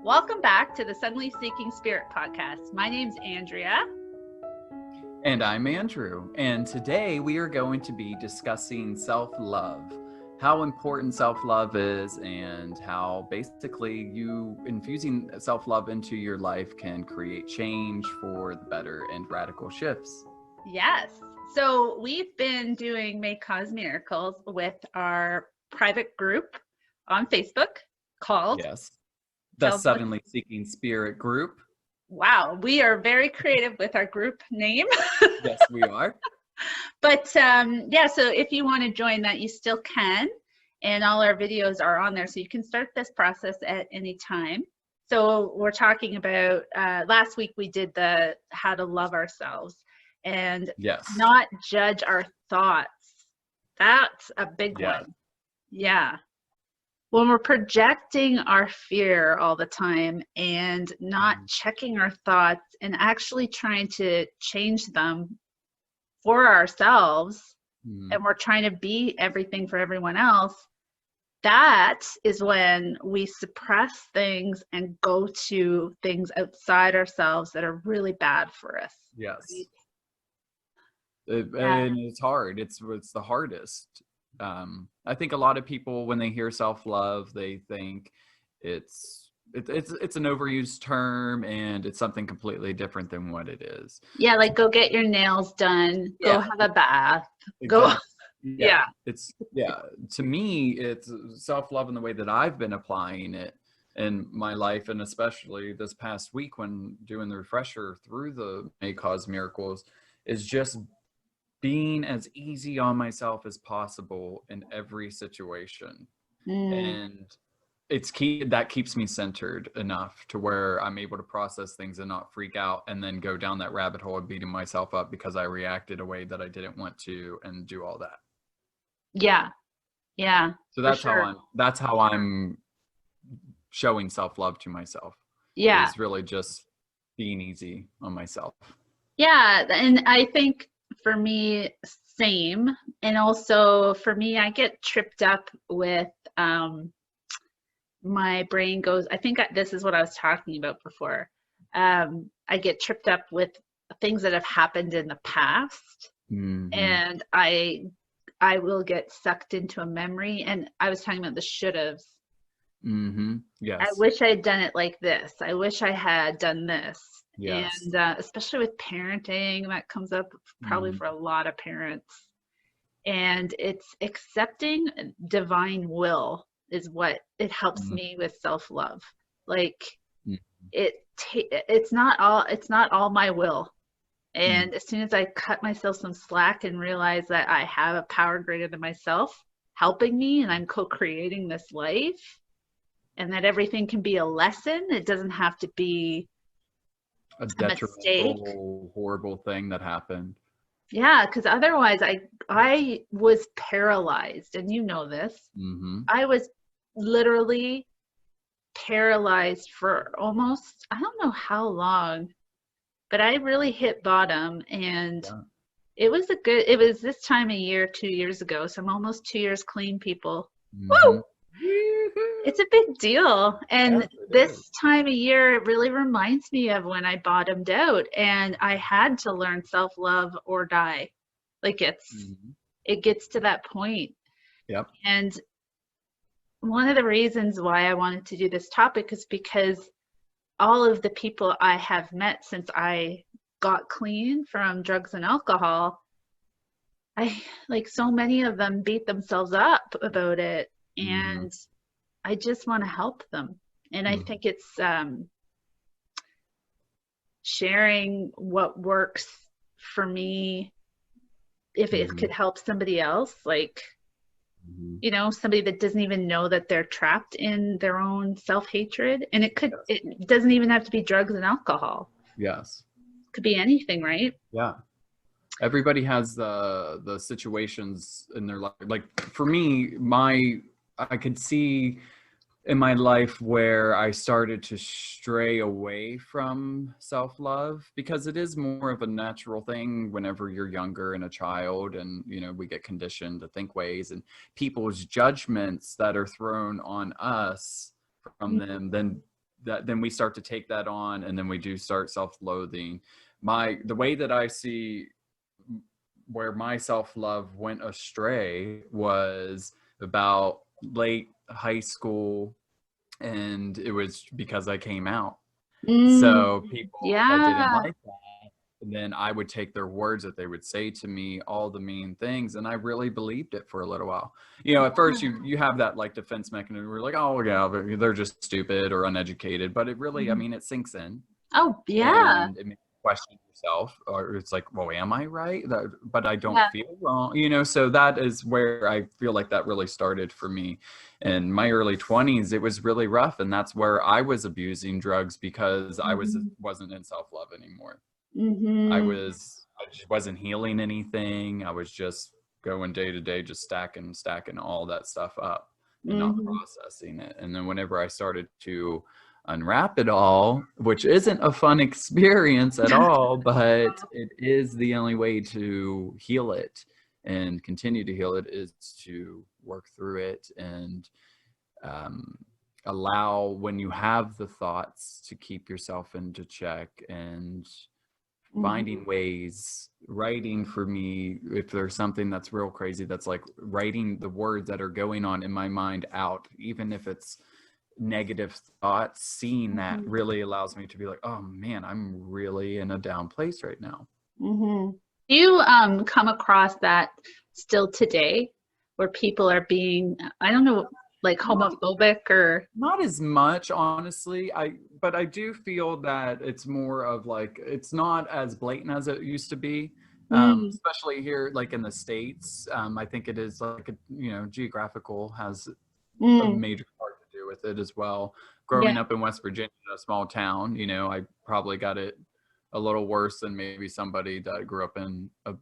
Welcome back to the Suddenly Seeking Spirit podcast. My name's Andrea. And I'm Andrew. And today we are going to be discussing self-love, how important self-love is, and how basically you infusing self-love into your life can create change for the better and radical shifts. Yes. So we've been doing May Cause Miracles with our private group on Facebook called The Suddenly Seeking Spirit group. Wow, we are very creative with our group name. Yes, we are. But so if you want to join that, you still can. And all our videos are on there. So you can start this process at any time. So we're talking about, last week we did the how to love ourselves and not judge our thoughts. That's a big one. Yeah. When we're projecting our fear all the time and not checking our thoughts and actually trying to change them for ourselves, and we're trying to be everything for everyone else, that is when we suppress things and go to things outside ourselves that are really bad for us. Yes. And it's hard. It's the hardest. I think a lot of people, when they hear self-love, they think it's an overused term and it's something completely different than what it is. Yeah, like go get your nails done, go have a bath, go. To me, it's self-love in the way that I've been applying it in my life, and especially this past week when doing the refresher through the May Cause Miracles, is just being as easy on myself as possible in every situation. And it's key that keeps me centered enough to where I'm able to process things and not freak out and then go down that rabbit hole of beating myself up because I reacted a way that I didn't want to and do all that. Yeah. So that's how I'm showing self-love to myself. Yeah. It's really just being easy on myself. Yeah. And I think for me, same. And also for me, I get tripped up with, my brain goes, I think this is what I was talking about before. I get tripped up with things that have happened in the past, and I will get sucked into a memory. And I was talking about the should-haves. Yes. I wish I had done it like this. I wish I had done this. Yes. And especially with parenting, that comes up probably for a lot of parents. And it's accepting divine will is what it helps me with self-love. Like it's not all my will. And as soon as I cut myself some slack and realize that I have a power greater than myself helping me, and I'm co-creating this life, and that everything can be a lesson, it doesn't have to be a detrimental, horrible thing that happened. Yeah, because otherwise I was paralyzed, and you know this. I was literally paralyzed for almost, I don't know how long, but I really hit bottom, and it was this time of year 2 years ago, so I'm almost 2 years clean, people. Woo! It's a big deal. And this time of year, it really reminds me of when I bottomed out and I had to learn self-love or die. Like it gets to that point. Yep. And one of the reasons why I wanted to do this topic is because all of the people I have met since I got clean from drugs and alcohol, so many of them beat themselves up about it. And I just want to help them. And I think it's sharing what works for me. If it could help somebody else, somebody that doesn't even know that they're trapped in their own self-hatred. And it doesn't even have to be drugs and alcohol. Yes. It could be anything, right? Yeah. Everybody has the situations in their life. Like for me, I could see in my life where I started to stray away from self-love, because it is more of a natural thing whenever you're younger and a child, and we get conditioned to think ways, and people's judgments that are thrown on us from them then then we start to take that on, and then we do start self-loathing. The way that I see where my self-love went astray was about late high school, and it was because I came out. So people that didn't like that, and then I would take their words that they would say to me, all the mean things, and I really believed it for a little while. You know, at first you have that like defense mechanism. We're like, oh yeah, they're just stupid or uneducated, but it really, I mean, it sinks in. Oh yeah. And it makes you question yourself, or it's like, well, am I right? But I don't feel wrong, you know? So that is where I feel like that really started for me. In my early 20s, it was really rough. And that's where I was abusing drugs because I wasn't in self-love anymore. I just wasn't healing anything. I was just going day to day, just stacking all that stuff up and not processing it. And then whenever I started to unwrap it all, which isn't a fun experience at all, but it is the only way to heal it and continue to heal it, is to work through it and allow, when you have the thoughts, to keep yourself into check and finding ways. Writing for me, if there's something that's real crazy, that's like writing the words that are going on in my mind out, even if it's negative thoughts, seeing that really allows me to be like, oh man, I'm really in a down place right now. Do you come across that still today, where people are being, I don't know, like homophobic? Or not as much, honestly. But I do feel that it's more of like, it's not as blatant as it used to be. Especially here, like in the States. I think it is like, geographical has a major part to do with it as well. Growing up in West Virginia, a small town, I probably got it a little worse than maybe somebody that grew up in a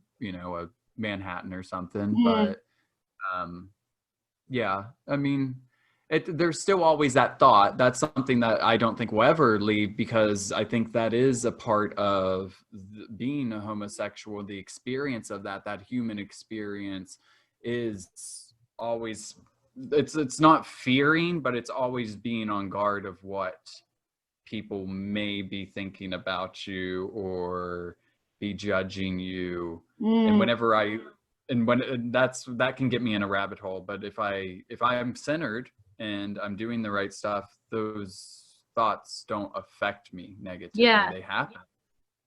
Manhattan or something. But yeah, I mean, there's still always that thought. That's something that I don't think will ever leave, because I think that is a part of being a homosexual. The experience of that human experience is always, it's not fearing, but it's always being on guard of what people may be thinking about you or be judging you. And that can get me in a rabbit hole. But if I'm centered and I'm doing the right stuff, those thoughts don't affect me negatively. They happen,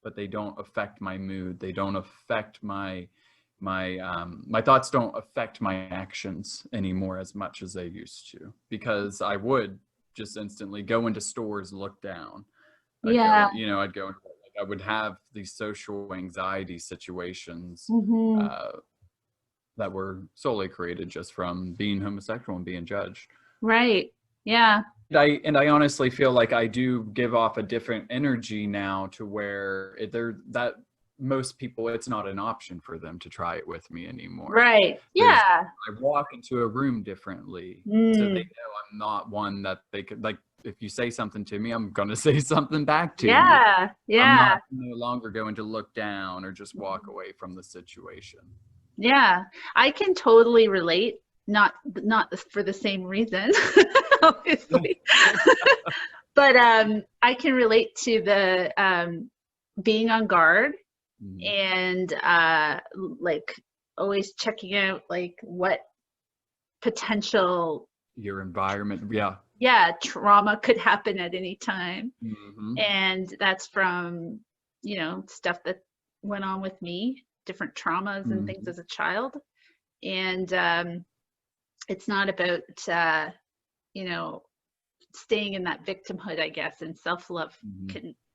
but they don't affect my mood. They don't affect my thoughts don't affect my actions anymore as much as they used to, because I would just instantly go into stores, look down. I'd go, I would have these social anxiety situations that were solely created just from being homosexual and being judged. Right. Yeah. And I honestly feel like I do give off a different energy now, to where that most people, it's not an option for them to try it with me anymore. Right. Yeah. I walk into a room differently, so they know I'm not one that they could, like, if you say something to me, I'm going to say something back to you. Yeah. I'm not no longer going to look down or just walk away from the situation. Yeah. I can totally relate. Not for the same reason, obviously. But I can relate to the being on guard and like always checking out like what potential your environment, trauma could happen at any time. And that's from stuff that went on with me, different traumas and things as a child. And it's not about staying in that victimhood, I guess. And self-love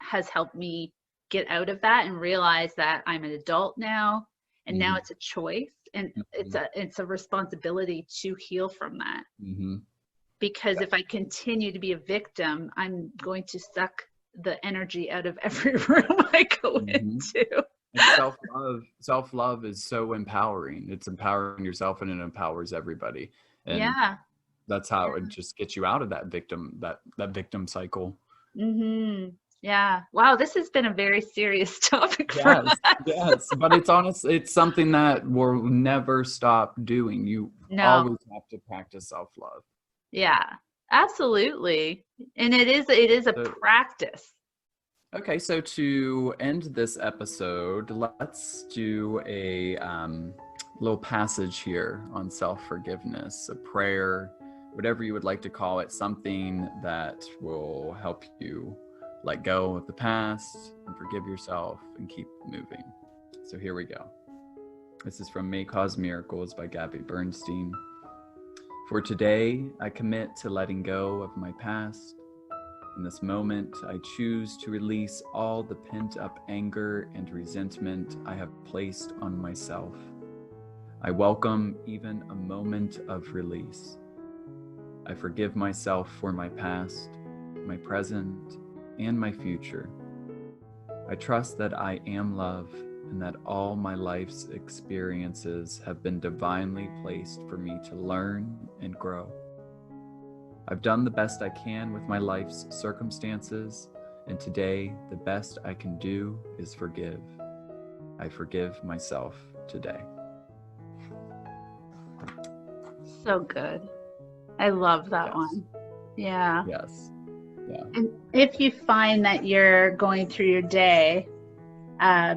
has helped me get out of that and realize that I'm an adult now, and now it's a choice, and it's a responsibility to heal from that. Because if I continue to be a victim, I'm going to suck the energy out of every room I go into. And self-love is so empowering. It's empowering yourself, and it empowers everybody. And that's how it just gets you out of that victim cycle. Yeah. Wow, this has been a very serious topic for us. Yes, but it's something that we'll never stop doing. You always have to practice self-love. Yeah. Absolutely. And it is a So, practice. okay, so to end this episode, let's do a little passage here on self-forgiveness, a prayer, whatever you would like to call it, something that will help you let go of the past and forgive yourself and keep moving. So here we go. This is from May Cause Miracles by Gabby Bernstein. For today, I commit to letting go of my past. In this moment, I choose to release all the pent-up anger and resentment I have placed on myself. I welcome even a moment of release. I forgive myself for my past, my present, and my future. I trust that I am love and that all my life's experiences have been divinely placed for me to learn and grow. I've done the best I can with my life's circumstances, and today the best I can do is forgive. I forgive myself today. So good. I love that Yes. one. Yeah. Yes. Yeah. And if you find that you're going through your day, I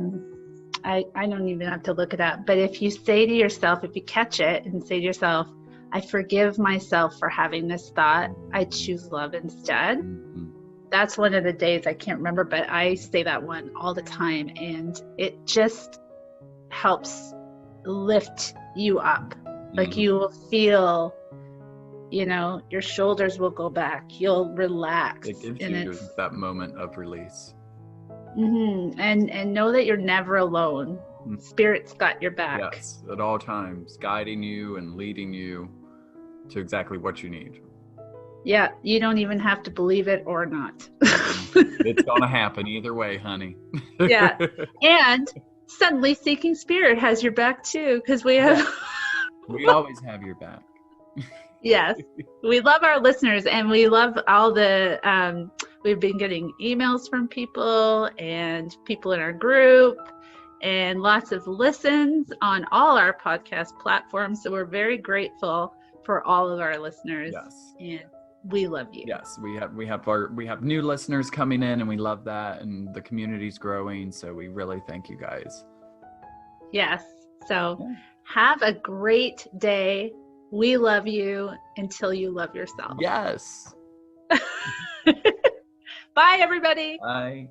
don't even have to look it up, but if you say to yourself, if you catch it and say to yourself, I forgive myself for having this thought, I choose love instead. Mm-hmm. That's one of the days, I can't remember, but I say that one all the time, and it just helps lift you up. Like you will feel, your shoulders will go back, you'll relax. It gives and you that moment of release. And know that you're never alone. Spirit's got your back. Yes, at all times, guiding you and leading you to exactly what you need. Yeah, you don't even have to believe it or not. It's gonna happen either way, honey. Yeah, and suddenly Seeking Spirit has your back too, because we have. We always have your back. Yes, we love our listeners, and we love all the. We've been getting emails from people and people in our group, and lots of listens on all our podcast platforms. So we're very grateful for all of our listeners. Yes. And we love you. Yes, we have new listeners coming in, and we love that, and the community's growing. So we really thank you guys. Yes. So have a great day. We love you until you love yourself. Yes. Bye, everybody. Bye.